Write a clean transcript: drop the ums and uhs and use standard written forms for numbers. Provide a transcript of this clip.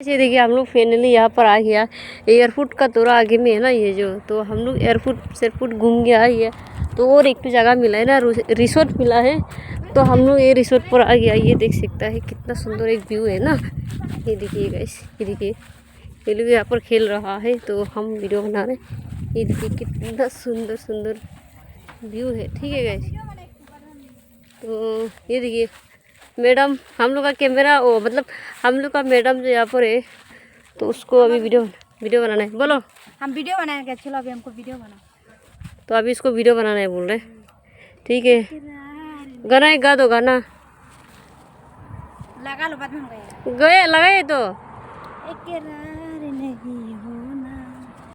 ये देखिए हम लोग फाइनली यहाँ पर आ गया। एयरपोर्ट का थोड़ा आगे में है ना ये जो, तो हम लोग एयरपोर्ट घूम के आ गया। तो और एक तो जगह मिला है ना, रिसोर्ट मिला है, तो हम लोग ये रिसोर्ट पर आ गया। ये देख सकता है कितना सुंदर एक व्यू है ना। ये देखिए गाइस, ये देखिए ये लोग यहाँ पर खेल रहा है, तो हम वीडियो बना रहे हैं। ये देखिए कितना सुंदर सुंदर व्यू है, ठीक है गाइस। तो ये देखिए मैडम, हम लोग का कैमरा ओ मतलब हम लोग का मैडम जो यहाँ पर है, तो उसको अभी वीडियो बनाना है। बोलो, हम वीडियो बनाएंगे। चलो अभी हमको वीडियो बना। तो अभी इसको वीडियो बनाना है बोल रहे, ठीक है। गाना एक गा दो, गाना लगा लो, बाद में हम गए गए लगाए तो इकरार नहीं